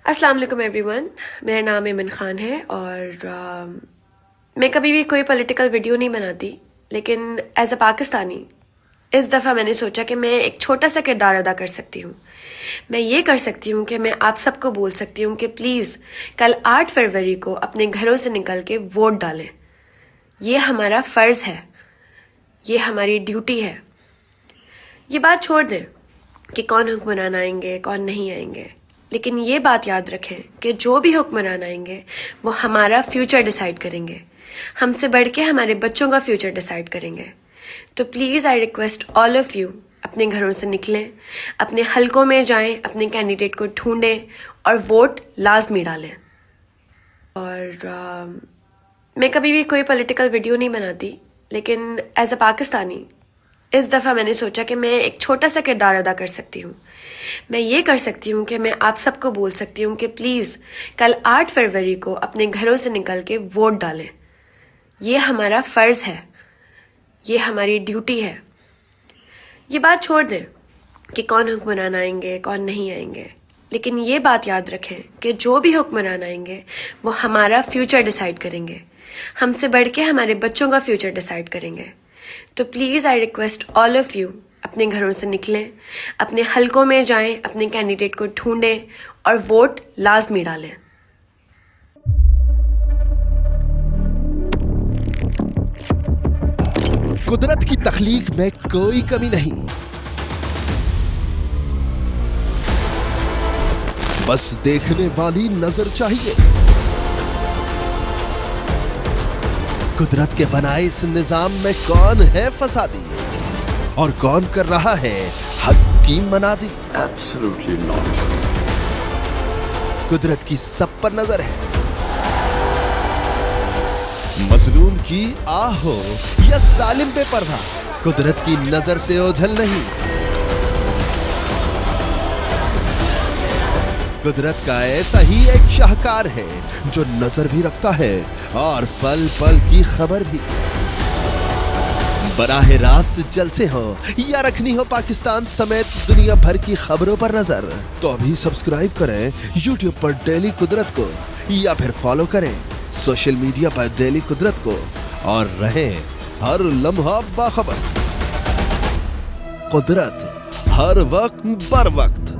अस्सलाम वालेकुम एवरीवन। मेरा नाम इमन ख़ान है और मैं कभी भी कोई पॉलिटिकल वीडियो नहीं बनाती, लेकिन एज अ पाकिस्तानी इस दफ़ा मैंने सोचा कि मैं एक छोटा सा किरदार अदा कर सकती हूँ। मैं ये कर सकती हूँ कि मैं आप सबको बोल सकती हूँ कि प्लीज़ कल 8 फरवरी को अपने घरों से निकल के वोट डालें। ये हमारा फ़र्ज़ है, ये हमारी ड्यूटी है। ये बात छोड़ दें कि कौन हुक्मरान आएंगे कौन नहीं आएंगे, लेकिन ये बात याद रखें कि जो भी हुक्मरान आएंगे वो हमारा फ्यूचर डिसाइड करेंगे, हमसे बढ़ के हमारे बच्चों का फ्यूचर डिसाइड करेंगे। तो please I request all of you, अपने घरों से निकलें, अपने हलकों में जाएं, अपने कैंडिडेट को ढूंढें और वोट लाजमी डालें। और मैं कभी भी कोई पॉलिटिकल वीडियो नहीं बनाती, लेकिन एज अ पाकिस्तानी इस दफ़ा मैंने सोचा कि मैं एक छोटा सा किरदार अदा कर सकती हूँ। मैं ये कर सकती हूँ कि मैं आप सबको बोल सकती हूँ कि प्लीज़ कल 8 फरवरी को अपने घरों से निकल के वोट डालें। ये हमारा फ़र्ज़ है, ये हमारी ड्यूटी है। ये बात छोड़ दें कि कौन हुक्मरान आएंगे कौन नहीं आएंगे, लेकिन ये बात याद रखें कि जो भी हुक्मरान आएंगे वो हमारा फ्यूचर डिसाइड करेंगे, हमसे बढ़ के हमारे बच्चों का फ्यूचर डिसाइड करेंगे। तो please I request all of you, अपने घरों से निकलें, अपने हलकों में जाएं, अपने कैंडिडेट को ढूंढें और वोट लाजमी डालें। कुदरत की तख्लीक में कोई कमी नहीं, बस देखने वाली नजर चाहिए। कुदरत के बनाए इस निजाम में कौन है फसादी और कौन कर रहा है हक की मनादी? Absolutely not. कुदरत की सब पर नजर है, मजलूम की आह हो या जालिम पे परवाह, कुदरत की नजर से ओझल नहीं। कुदरत का ऐसा ही एक शाहकार है जो नजर भी रखता है और पल पल की खबर भी। बराह रास्त जलसे हो या रखनी हो पाकिस्तान समेत दुनिया भर की खबरों पर नजर, तो अभी सब्सक्राइब करें YouTube पर डेली कुदरत को, या फिर फॉलो करें सोशल मीडिया पर डेली कुदरत को और रहें हर लम्हा बाखबर। कुदरत हर वक्त बर वक्त।